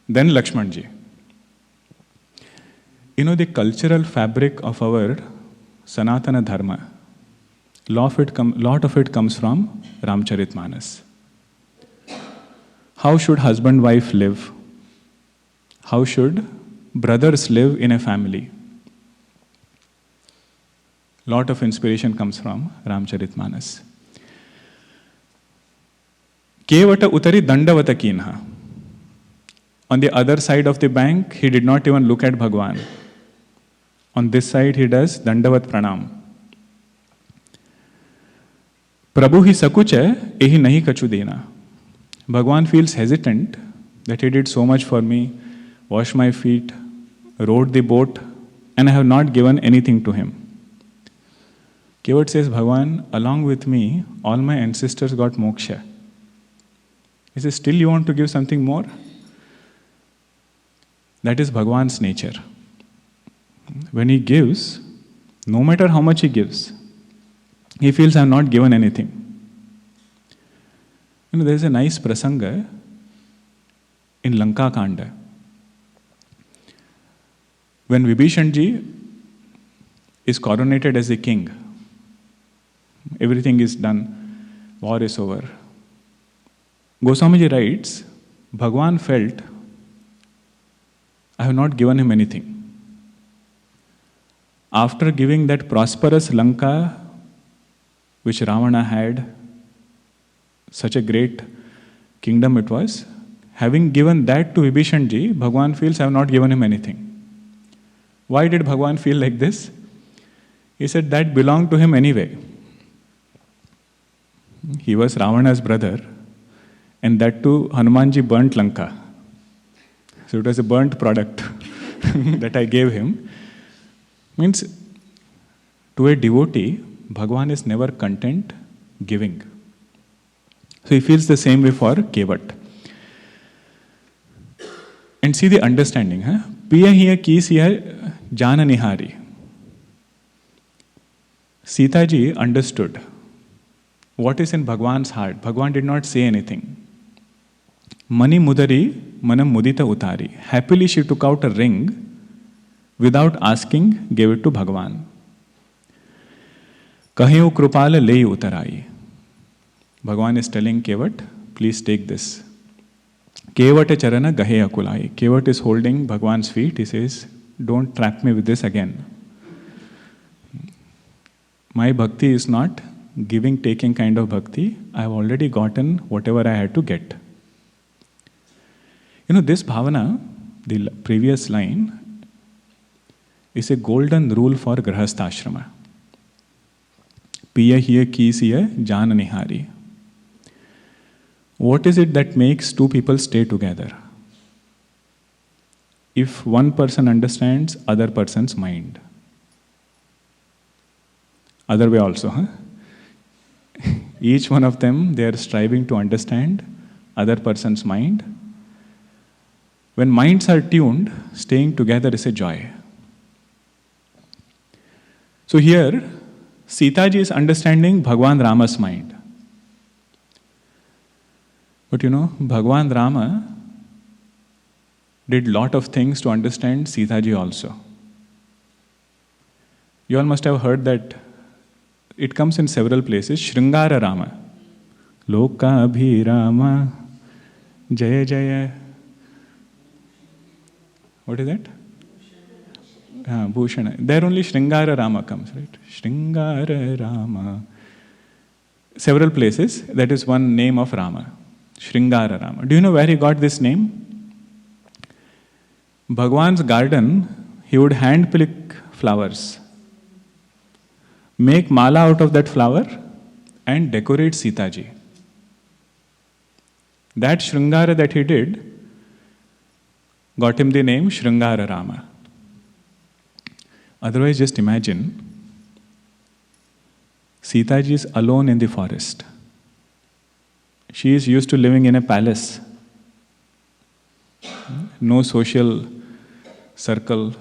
then Lakshmanji. You know, the cultural fabric of our Sanatana Dharma, lot of it comes from Ramcharitmanas. How should husband-wife live? How should brothers live in a family? Lot of inspiration comes from Ramcharitmanas. Kevata utari dandavata kinha. On the other side of the bank, he did not even look at Bhagavan. On this side, he does Dandavat Pranam. Prabhu hi sakucha, ehi nahi kachu dena. Bhagavan feels hesitant that he did so much for me, washed my feet, rowed the boat, and I have not given anything to him. Kevat says, Bhagavan, along with me, all my ancestors got moksha. He says, still you want to give something more? That is Bhagavan's nature. When he gives, no matter how much he gives, he feels I have not given anything. You know, there is a nice prasanga in Lanka Kanda. When Vibhishanji is coronated as a king, everything is done, war is over. Goswamiji writes, Bhagavan felt, I have not given him anything. After giving that prosperous Lanka, which Ravana had, such a great kingdom it was, having given that to Vibhishanji, Bhagavan feels I have not given him anything. Why did Bhagavan feel like this? He said that belonged to him anyway. He was Ravana's brother, and that too Hanumanji burnt Lanka. So it was a burnt product that I gave him. Means, to a devotee, Bhagavan is never content giving. So he feels the same way for Kevat. And see the understanding. Piya hiya kisiya jana nihari. SitaJi understood what is in Bhagavan's heart. Bhagavan did not say anything. Mani mudari manam mudita utari. Happily she took out a ring, without asking, gave it to Bhagavan. Kahiyo krupala lei utarai. Bhagavan is telling Kevat, please take this. Kevata charana gahe akulai. Kevat is holding Bhagavan's feet. He says, don't trap me with this again. My bhakti is not giving, taking kind of bhakti. I have already gotten whatever I had to get. This bhavana, the previous line, is a golden rule for grahastha-ashrama. Piya hiya kisiya jana nihari. What is it that makes two people stay together? If one person understands other person's mind. Other way also, Each one of them, they are striving to understand other person's mind. When minds are tuned, staying together is a joy. So here, SitaJi is understanding Bhagavan Rama's mind. But Bhagavan Rama did lot of things to understand SitaJi also. You all must have heard that it comes in several places. Sringara Rama. Loka bhi Rama. Jaya Jaya. What is that? Bhushana. There only Sringara Rama comes, right? Sringara Rama. Several places, that is one name of Rama. Sringara Rama. Do you know where he got this name? Bhagavan's garden, he would hand pick flowers, make mala out of that flower, and decorate SitaJi. That Sringara that he did got him the name Sringara Rama. Otherwise, just imagine, SitaJi is alone in the forest. She is used to living in a palace. No social circle.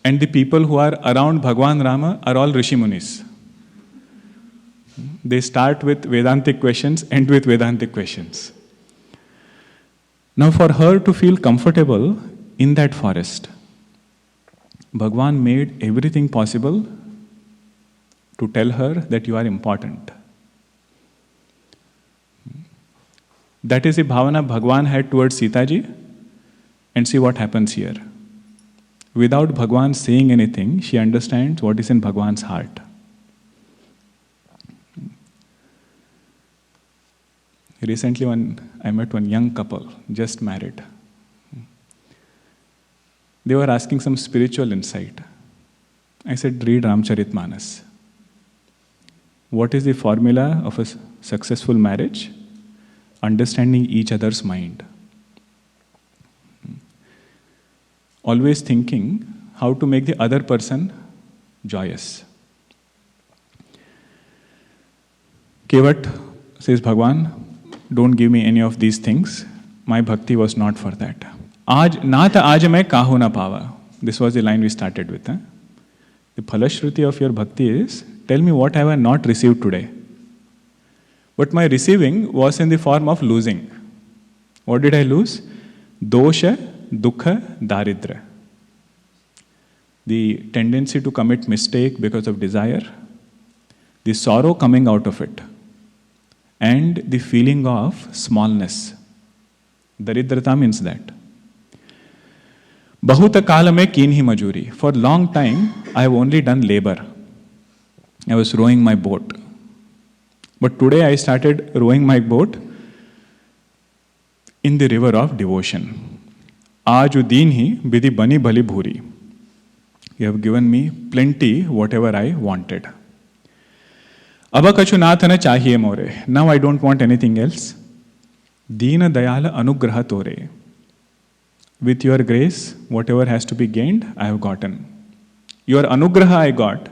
And the people who are around Bhagavan Rama are all Rishi Munis. They start with Vedantic questions, end with Vedantic questions. Now for her to feel comfortable in that forest, Bhagavan made everything possible to tell her that you are important. That is the bhavana Bhagavan had towards SitaJi, and see what happens here. Without Bhagavan saying anything, she understands what is in Bhagavan's heart. Recently, I met one young couple, just married. They were asking some spiritual insight. I said, read Ramcharitmanas. What is the formula of a successful marriage? Understanding each other's mind. Always thinking how to make the other person joyous. Kevat says, Bhagavan, don't give me any of these things. My bhakti was not for that. Aaj, na ta aaj main kahu na pava. This was the line we started with. The phalashruti of your bhakti is, tell me what have I not received today. But my receiving was in the form of losing. What did I lose? Dosha, dukha, daridra. the tendency to commit mistake because of desire, the sorrow coming out of it, and the feeling of smallness. Daridrata means that. Bahuta kala mein keen hi majuri. For long time, I have only done labor. I was rowing my boat. But today I started rowing my boat in the river of devotion. Aaj udin hi bidi bani bhali bhuri. You have given me plenty, whatever I wanted. Abha kachu nathana chahiye more. Now I don't want anything else. Deena dayala anugraha tore. With your grace, whatever has to be gained, I have gotten. Your anugraha I got.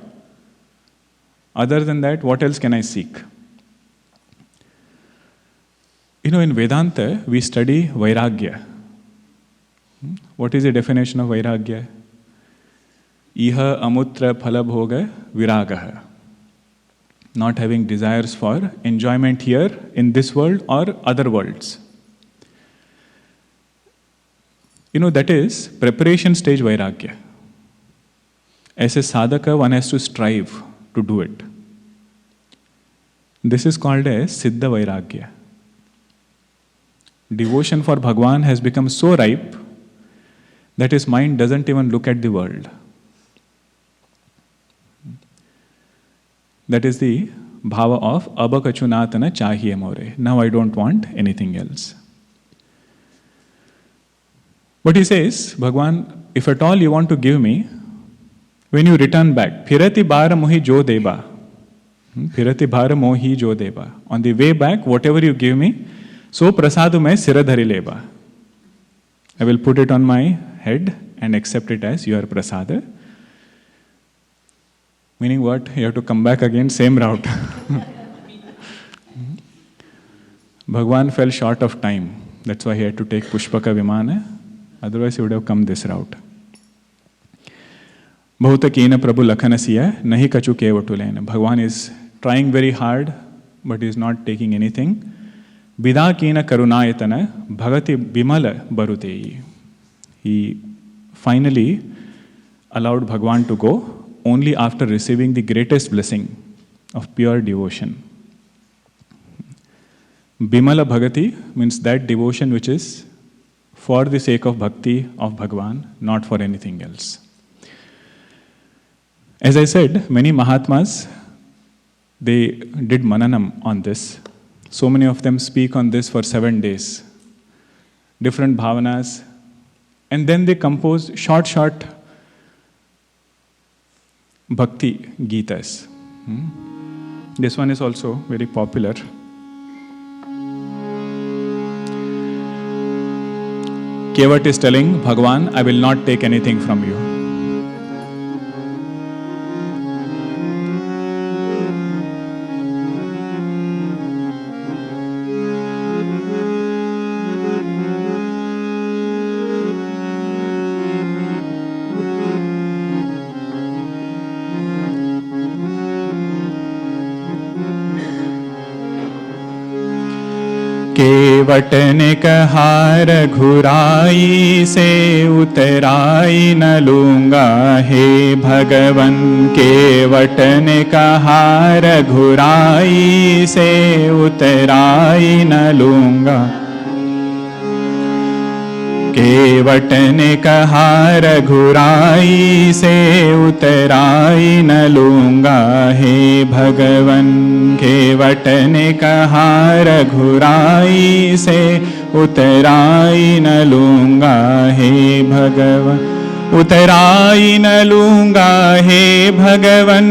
Other than that, what else can I seek? You know, in Vedanta, we study Vairagya. What is the definition of Vairagya? Iha amutra phalabhoga viragaha. Not having desires for enjoyment here in this world or other worlds. You know, that is preparation stage Vairagya. As a sadhaka, one has to strive to do it. This is called as Siddha Vairagya. Devotion for Bhagavan has become so ripe that his mind doesn't even look at the world. That is the bhava of Abha kachunatana chahiye more. Now I don't want anything else. But he says, Bhagavan, if at all you want to give me, when you return back, phirati bara mohi jo deba. Phirati bara mohi jo deba. On the way back, whatever you give me, so prasadu mein siradhari leba. I will put it on my head and accept it as your prasada. Meaning what? You have to come back again, same route. Bhagavan fell short of time. That's why he had to take Pushpaka Vimana. Otherwise he would have come this route. Bahuta kena Prabhu Lakhanasiya, nahi kachu kevatulena. Bhagavan is trying very hard, but he is not taking anything. Bida kena karunayatana, bhagati bimala baruteyi. He finally allowed Bhagavan to go only after receiving the greatest blessing of pure devotion. Bimala Bhagati means that devotion which is for the sake of bhakti of Bhagavan, not for anything else. As I said, many Mahatmas, they did mananam on this. So many of them speak on this for 7 days. Different bhavanas. And then they compose short bhakti gitas. This one is also very popular. Kevat is telling Bhagavan, I will not take anything from you. केवटने कहार घुराई से उतराई न लूंगा हे भगवन केवटने कहार घुराई से उतराई न लूंगा केवटने कहार घुराई से उतराई न लूंगा हे भगवन केवटने कहार घुराई से उतराई न लूंगा हे भगवन उतराई न लूंगा हे भगवन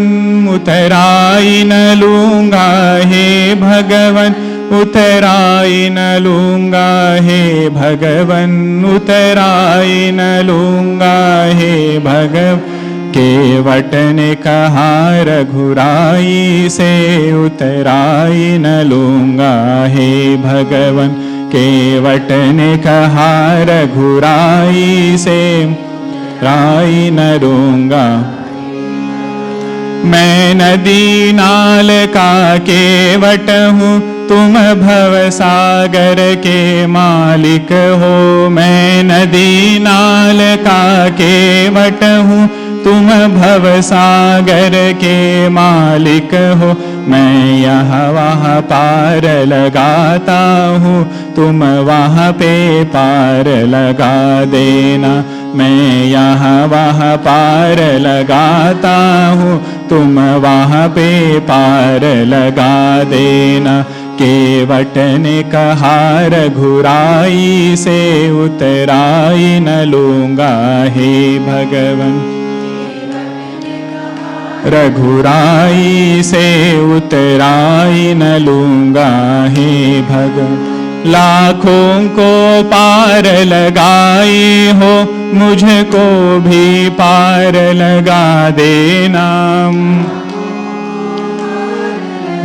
उतराई न लूंगा हे भगवन उतराई न लूंगा हे भगवन उतराई न लूंगा हे भगवन केवटने कहार घुराई से उतराई न लूंगा हे भगवन केवटने कहार घुराई से राई न लूंगा मैं नदी नाल का केवट हूँ तुम भव सागर के मालिक हो मैं नदी नाल का केवट हूँ तुम भव सागर के मालिक हो, मैं यहाँ वहाँ पार लगाता हूँ, तुम वहाँ पे पार लगा देना। मैं यहाँ वहाँ पार लगाता हूँ, तुम वहाँ पे पार लगा देना। केवट ने कहा रघुराई से उतराई न लूँगा हे भगवन, रघुराई से उतराई न लूँगा हे भगवन। लाखों को पार लगाए हो, मुझको भी पार लगा देना।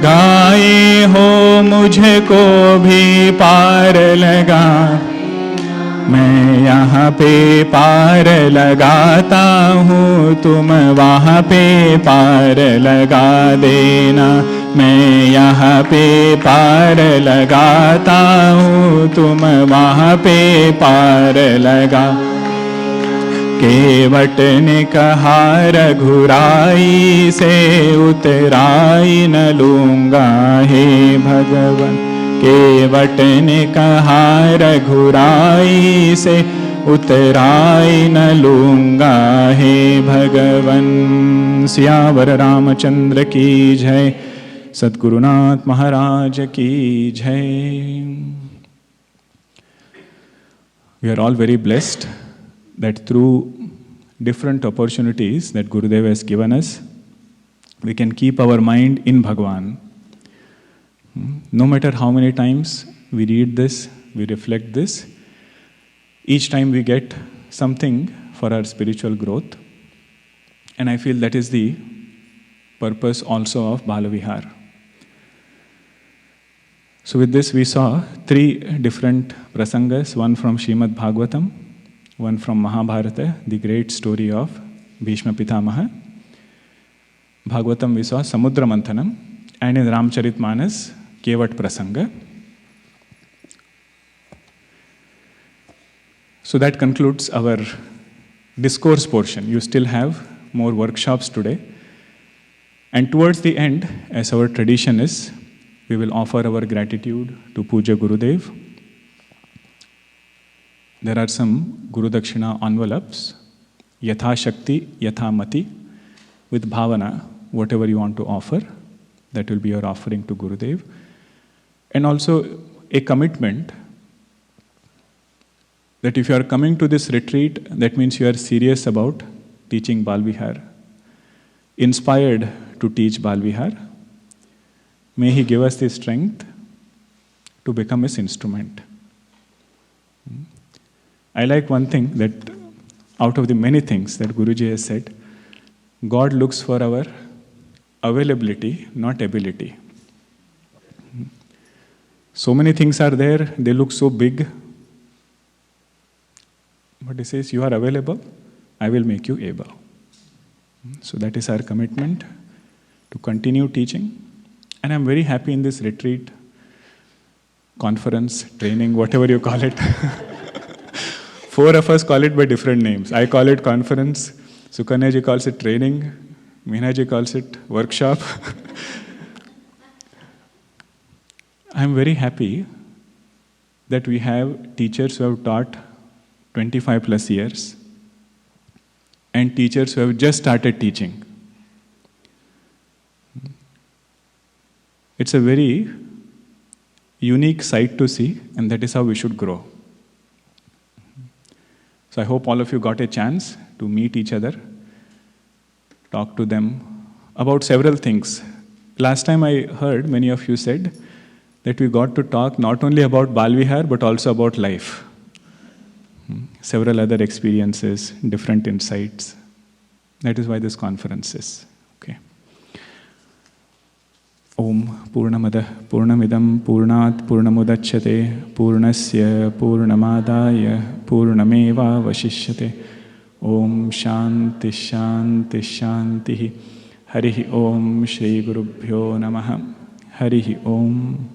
गाए हो मुझको भी पार लगा, मैं यहाँ पे पार लगाता हूँ, तुम वहाँ पे पार लगा देना। मैं यहाँ पे पार लगाता हूँ, तुम वहाँ पे पार लगा। केवट ने कहा रघुराई से उतराई न लूँगा हे भगवन। केवट ने कहा रघुराई से उतराई न लूँगा हे भगवन। सियावर रामचंद्र की जय, सद्गुरुनाथ महाराज की जय। We are all very blessed that through different opportunities that Gurudev has given us, we can keep our mind in Bhagavan. No matter how many times we read this, we reflect this, each time we get something for our spiritual growth. And I feel that is the purpose also of Balavihar. So with this we saw 3 different prasangas, one from Srimad Bhagavatam, one from Mahabharata, the great story of Bhishma Pitamaha. Bhagavatam we saw Samudra Manthanam, and in Ramcharitmanas, Kevat Prasanga. So that concludes our discourse portion. You still have more workshops today. And towards the end, as our tradition is, we will offer our gratitude to Puja Gurudev. There are some Guru Dakshina envelopes, Yatha Shakti, Yatha Mati, with Bhavana, whatever you want to offer, that will be your offering to Gurudev. And also a commitment that if you are coming to this retreat, that means you are serious about teaching Balvihar, inspired to teach Balvihar. May He give us the strength to become His instrument. I like one thing that out of the many things that Guruji has said, God looks for our availability, not ability. So many things are there, they look so big. But He says, you are available, I will make you able. So that is our commitment to continue teaching. And I'm very happy in this retreat, conference, training, whatever you call it. 4 of us call it by different names. I call it conference, Sukanyaji calls it training, Meenaji calls it workshop. I'm very happy that we have teachers who have taught 25 plus years and teachers who have just started teaching. It's a very unique sight to see, and that is how we should grow. So I hope all of you got a chance to meet each other, talk to them about several things. Last time I heard many of you said that we got to talk not only about Balvihar but also about life. Several other experiences, different insights. That is why this conference is. Okay. Om Purnamada Purnamidam Purnat Purnamudachyate Purnasya Purnamadaya Purnameva Vashishyate. Om Shanti Shanti Shanti. Harihi Om Shri Gurubhyo Namaha. Harihi Om.